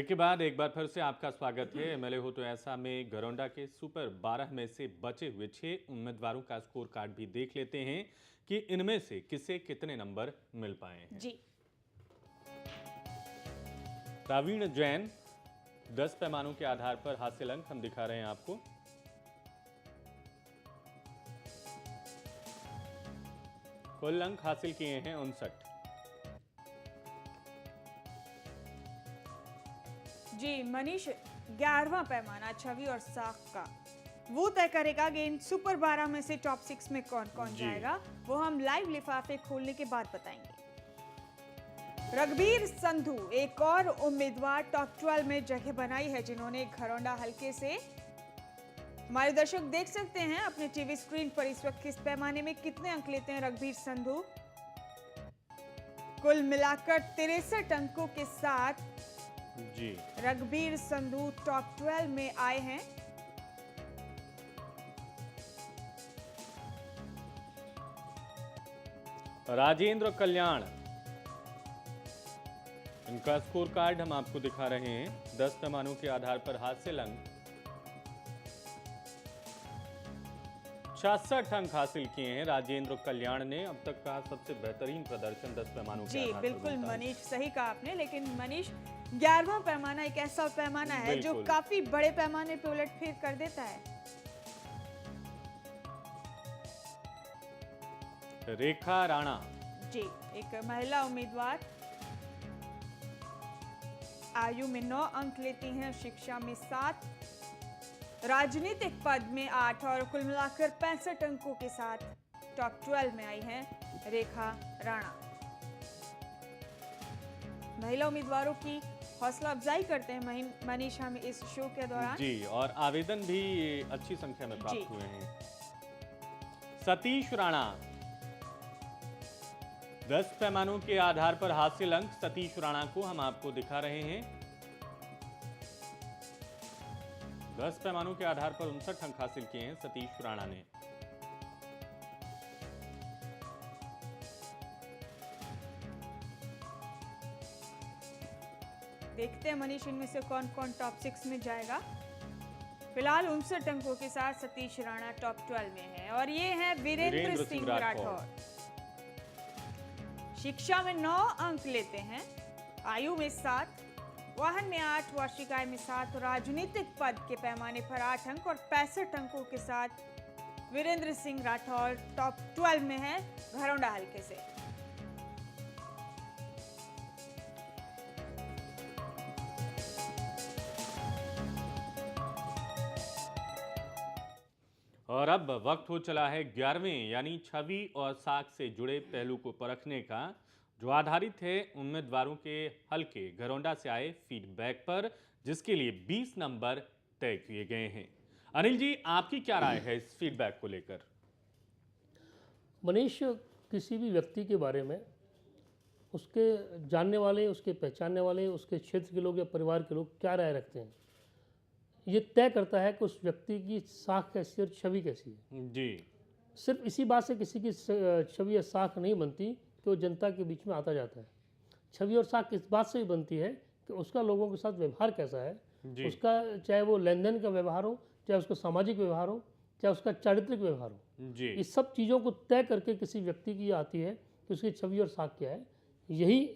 Break के बाद एक बार फिर से आपका स्वागत है। एमएलए हो तो ऐसा में घरौंडा के सुपर 12 में से बचे हुए 6 उम्मीदवारों का स्कोर कार्ड भी देख लेते हैं कि इनमें से किसे कितने नंबर मिल पाए हैं। जी प्रवीण जैन 10 पैमानों के आधार पर हासिल अंक हम दिखा रहे हैं आपको। कुल अंक हासिल किए हैं 59। जी मनीष, 11वां पैमाना छवि और साख का वो तय करेगा कि इन सुपर 12 में से टॉप 6 में कौन कौन जाएगा। वो हम लाइव लिफाफे खोलने के बाद बताएंगे। रघबीर संधू एक और उम्मीदवार टॉप 12 में जगह बनाई है, जिन्होंने घरौंडा हलके से। हमारे दर्शक देख सकते हैं अपने टीवी स्क्रीन पर इस वक्त किस पैमाने में कितने अंक लेते हैं रघबीर संधू। कुल मिलाकर 63 अंकों के साथ जी रघबीर संधू टॉप 12 में आए हैं। राजेंद्र कल्याण, इनका स्कोर कार्ड हम आपको दिखा रहे हैं। 10 पैमानों के आधार पर हासिल अंक 66 अंक हासिल किए हैं राजेंद्र कल्याण ने। अब तक का सबसे बेहतरीन प्रदर्शन 10 पैमानों के आधार पर। बिल्कुल मनीष, सही कहा आपने। लेकिन मनीष, 11वां पैमाना एक ऐसा पैमाना है जो काफी बड़े पैमाने पे उलटफेर कर देता है। रेखा राणा जी, एक महिला उम्मीदवार, आयु में 9 अंक लेती हैं, शिक्षा में 7, राजनीतिक पद में 8 और कुल मिलाकर 65 अंकों के साथ टॉप 12 में आई हैं रेखा राणा। महिला उम्मीदवारों की हौसला अफजाई करते हैं मनीष हम इस शो के दौरान। जी, और आवेदन भी अच्छी संख्या में प्राप्त हुए हैं। सतीश राणा 10 पैमानों के आधार पर हासिल अंक सतीश राणा को हम आपको दिखा रहे हैं। 10 पैमानों के आधार पर 59 अंक हासिल किए हैं सतीश राणा ने। देखते हैं मनीष इनमें से कौन कौन टॉप 6 में जाएगा। फिलहाल 59 अंकों के साथ सतीश राणा टॉप 12 में है। और ये है वीरेंद्र सिंह राठौर। शिक्षा में 9 अंक लेते हैं, आयु में 7, वाहन में 8, वार्षिक आय में 7, राजनीतिक पद के पैमाने पर 8 अंक और 65 अंकों के साथ वीरेंद्र सिंह राठौर टॉप 12 में है घरौंडा हलके से। और अब वक्त हो चला है 11वें यानी छवि और साख से जुड़े पहलू को परखने का, जो आधारित है उम्मीदवारों के हलके घरौंडा से आए फीडबैक पर, जिसके लिए 20 नंबर तय किए गए हैं। अनिल जी, आपकी क्या राय है इस फीडबैक को लेकर? मनीष, किसी भी व्यक्ति के बारे में उसके जानने वाले, उसके पहचानने वाले, उसके क्षेत्र के लोग या परिवार के लोग क्या राय रखते हैं, ये तय करता है कि उस व्यक्ति की साख कैसी और छवि कैसी है। जी, सिर्फ इसी बात से किसी की छवि या साख नहीं बनती कि वो जनता के बीच में आता जाता है। छवि और साख इस बात से भी बनती है कि उसका लोगों के साथ व्यवहार कैसा है, उसका चाहे वो लेन देन का व्यवहार हो, चाहे उसका सामाजिक व्यवहार हो, चाहे उसका चारित्रिक व्यवहार हो। जी, इस सब चीज़ों को तय करके किसी व्यक्ति की आती है कि उसकी छवि और साख क्या है। यही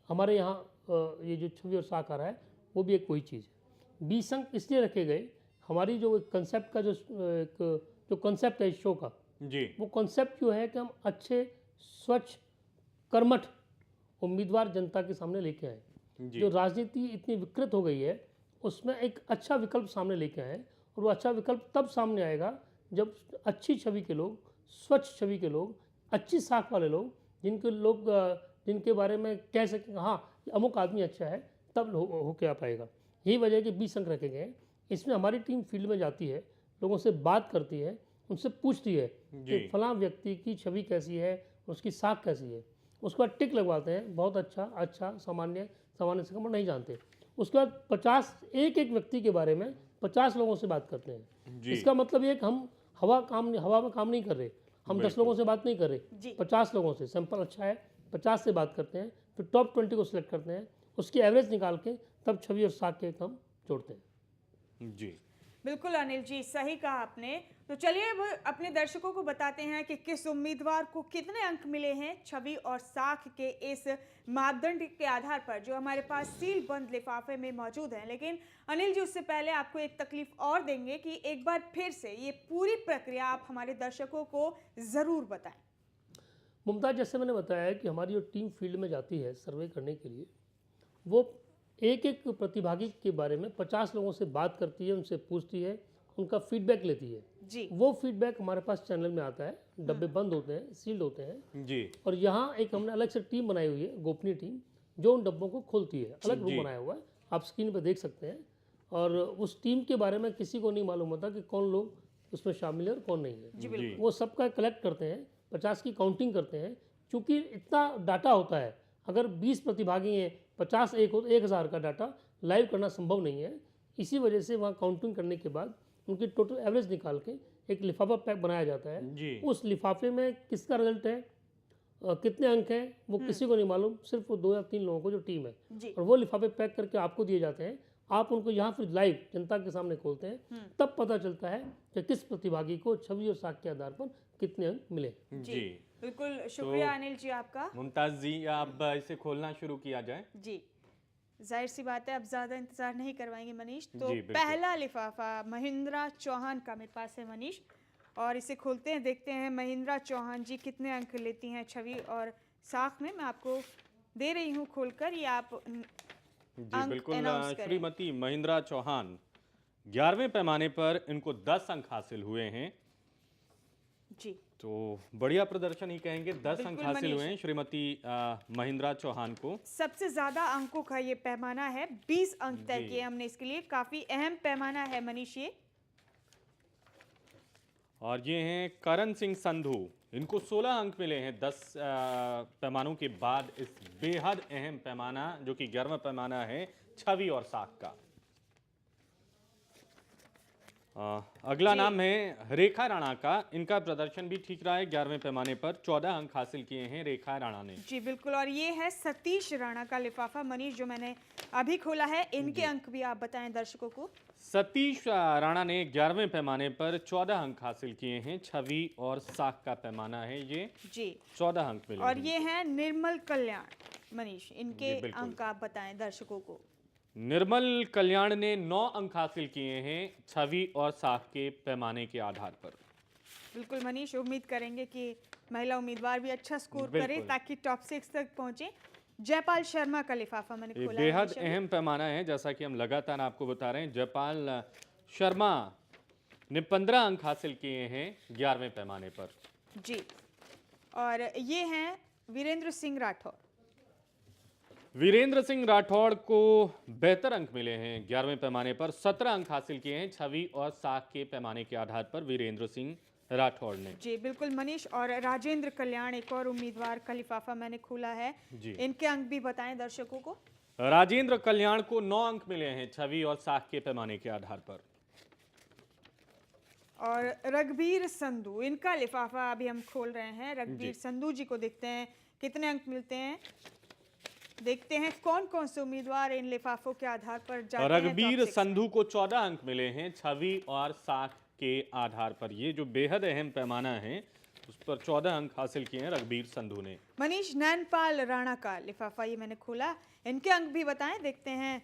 हमारे यहाँ ये जो छवि और साख आ रहा है वो भी एक कोई चीज़ है। 20 अंक इसलिए रखे गए, हमारी जो कंसेप्ट का जो कंसेप्ट है इस शो का, जी, वो कंसेप्ट जो है कि हम अच्छे, स्वच्छ, कर्मठ उम्मीदवार जनता के सामने लेके आए। जो राजनीति इतनी विकृत हो गई है उसमें एक अच्छा विकल्प सामने लेके आए, और वो अच्छा विकल्प तब सामने आएगा जब अच्छी छवि के लोग, स्वच्छ छवि के लोग, अच्छी साख वाले लोग, जिनके बारे में कह सकें हाँ अमुक आदमी अच्छा है, तब होके आ पाएगा। यही वजह है कि 20 अंक रखे गए। इसमें हमारी टीम फील्ड में जाती है, लोगों से बात करती है, उनसे पूछती है कि फलां व्यक्ति की छवि कैसी है, उसकी साख कैसी है। उसके बाद टिक लगवाते हैं, बहुत अच्छा, सामान्य से कम नहीं जानते। उसके बाद 50 एक व्यक्ति के बारे में 50 लोगों से बात करते हैं। इसका मतलब ये कि हम हवा में काम नहीं कर रहे, हम 10 लोगों से बात नहीं कर रहे, 50 लोगों से। सैंपल अच्छा है, 50 से बात करते हैं, फिर टॉप 20 को सिलेक्ट करते हैं, उसकी एवरेज निकाल के तब छवि और साख के अंक हम जोड़ते हैं। जी बिल्कुल अनिल जी, सही कहा आपने। तो चलिए अब अपने दर्शकों को बताते हैं कि किस उम्मीदवार को कितने अंक मिले हैं छवि और साख के इस मापदंड के आधार पर जो हमारे पास सील बंद लिफाफे में मौजूद है। लेकिन अनिल जी, उससे पहले आपको एक तकलीफ और देंगे कि एक बार फिर से ये पूरी प्रक्रिया आप हमारे दर्शकों को ज़रूर बताएं। मुमताज़, जैसे मैंने बताया कि हमारी जो टीम फील्ड में जाती है सर्वे करने के लिए, वो एक एक प्रतिभागी के बारे में 50 लोगों से बात करती है, उनसे पूछती है, उनका फीडबैक लेती है जी। वो फीडबैक हमारे पास चैनल में आता है, डब्बे बंद होते हैं, सील्ड होते हैं जी और यहाँ एक हमने अलग से टीम बनाई हुई है, गोपनीय टीम, जो उन डब्बों को खोलती है। अलग रूम बनाया हुआ है, आप स्क्रीन पर देख सकते हैं। और उस टीम के बारे में किसी को नहीं मालूम होता कि कौन लोग उसमें शामिल है और कौन नहीं है। जी बिल्कुल। वो सबका कलेक्ट करते हैं, 50 की काउंटिंग करते हैं। क्योंकि इतना डाटा होता है, अगर 20 प्रतिभागी हैं, 50 एक हो तो 1000 का डाटा लाइव करना संभव नहीं है। इसी वजह से वहाँ काउंटिंग करने के बाद उनकी टोटल एवरेज निकाल के एक लिफाफा पैक बनाया जाता है। जी उस लिफाफे में किसका रिजल्ट है, कितने अंक हैं, वो किसी को नहीं मालूम, सिर्फ वो 2 या 3 लोगों को जो टीम है। जी। और वो लिफाफे पैक करके आपको दिए जाते हैं, आप उनको यहाँ फिर लाइव जनता के सामने खोलते हैं, तब पता चलता है कि किस प्रतिभागी को छवि और साख के आधार पर कितने अंक मिले। जी बिल्कुल शुक्रिया अनिल जी आपका। मुमताज जी, अब इसे खोलना शुरू किया जाए। जी, जाहिर सी बात है, अब ज़्यादा इंतज़ार नहीं करवाएंगे मनीष। तो जी, बिल्कुल। पहला लिफाफा महिंद्रा चौहान का मेरे पास है मनीष, और इसे खोलते हैं, देखते हैं महिंद्रा चौहान जी कितने अंक लेती हैं छवि और साख में। मैं आपको दे रही हूँ खोलकर, ये आप जी अंक बिल्कुल। announce करें। श्रीमती महिंद्रा चौहान 11वें पैमाने पर इनको 10 अंक हासिल हुए हैं, जी तो बढ़िया प्रदर्शन ही कहेंगे। 10 अंक बिल्कुल हासिल मनीष। हुए हैं श्रीमती महिंद्रा चौहान को। सबसे ज़्यादा अंकों का ये पैमाना है, 20 अंक तय जी। किए हमने इसके लिए। काफ़ी अहम पैमाना है मनीष ये। और ये हैं करण सिंह संधू, इनको 16 अंक मिले हैं 10 पैमानों के बाद इस बेहद अहम पैमाना जो कि 11वां पैमाना है छवि और साख का। अगला जी। नाम है रेखा राणा का, इनका प्रदर्शन भी ठीक रहा है। 11वें पैमाने पर 14 अंक हासिल किए हैं रेखा राणा ने। जी बिल्कुल, और ये है सतीश राणा का लिफाफा मनीष, जो मैंने अभी खोला है। इनके अंक भी आप बताएं दर्शकों को। सतीश राणा ने 11वें पैमाने पर 14 अंक हासिल किए हैं। छवि और साख का पैमाना है ये, जी 14 अंक मिले और हैं। ये हैं निर्मल कल्याण मनीष, इनके जी, बिल्कुल। अंक आप बताएं दर्शकों को। निर्मल कल्याण ने 9 अंक हासिल किए हैं छवि और साख के पैमाने के आधार पर। बिल्कुल मनीष, उम्मीद करेंगे कि महिला उम्मीदवार भी अच्छा स्कोर बिल्कुल। करे ताकि टॉप 6 तक पहुंचे। जयपाल शर्मा का लिफाफा मैंने ये खोला बेहद है। अहम पैमाना है, जैसा कि हम लगातार आपको बता रहे हैं। जयपाल शर्मा ने 15 अंक हासिल किए हैं 11वें पैमाने पर। जी, और ये हैं वीरेंद्र सिंह राठौर। वीरेंद्र सिंह राठौड़ को बेहतर अंक मिले हैं 11वें पैमाने पर। 17 अंक हासिल किए हैं छवि और साख के पैमाने के आधार पर वीरेंद्र सिंह राठौड़ ने। जी बिल्कुल मनीष, और राजेंद्र कल्याण एक और उम्मीदवार का लिफाफा मैंने खोला है। जी। इनके अंक भी बताएं दर्शकों को। राजेंद्र कल्याण को 9 अंक मिले हैं छवि और साख के पैमाने के आधार पर। और रघबीर संधू, इनका लिफाफा अभी हम खोल रहे हैं। रघबीर संधू जी को देखते हैं कितने अंक मिलते हैं। देखते हैं कौन कौन से उम्मीदवार इन लिफाफों के आधार पर जाते हैं। रघबीर टॉप 6 में। संधू को 14 अंक मिले हैं छवि और साख के आधार पर। ये जो बेहद अहम पैमाना है उस पर 14 अंक हासिल किए हैं रघबीर संधू ने। मनीष, नैनपाल राणा का लिफाफा ये मैंने खोला, इनके अंक भी बताएं। देखते हैं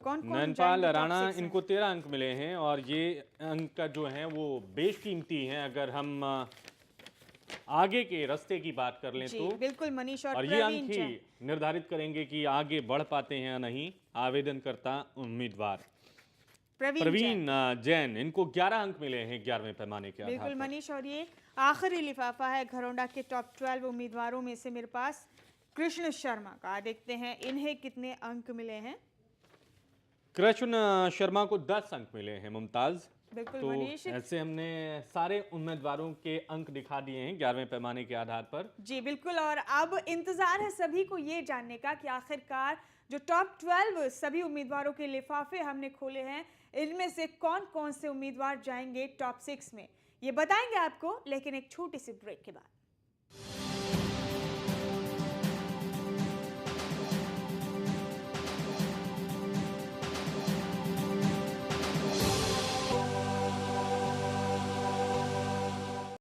कौन कौन नैनपाल राणा, इनको 13 अंक मिले हैं और ये अंक जो हैं वो बेशकीमती हैं अगर हम आगे के रास्ते की बात कर लें जी तो। बिल्कुल मनीष, और और ये अंक प्रवीण ही जैन। निर्धारित करेंगे कि आगे बढ़ पाते हैं या नहीं आवेदनकर्ता उम्मीदवार। प्रवीण जैन, इनको 11 अंक मिले हैं 11वें पैमाने के आधार बिल्कुल पर। मनीष, और ये आखिरी लिफाफा है घरौंडा के टॉप 12 उम्मीदवारों में से मेरे पास कृष्ण शर्मा का। देखते हैं इन्हें कितने अंक मिले हैं। कृष्ण शर्मा को 10 अंक मिले हैं मुमताज। बिल्कुल तो मनीष। ऐसे हमने सारे उम्मीदवारों के अंक दिखा दिए हैं 11वें पैमाने के आधार पर। जी बिल्कुल, और अब इंतजार है सभी को ये जानने का कि आखिरकार जो टॉप 12 सभी उम्मीदवारों के लिफाफे हमने खोले हैं, इनमें से कौन कौन से उम्मीदवार जाएंगे टॉप 6 में, ये बताएंगे आपको, लेकिन एक छोटी सी ब्रेक के बाद।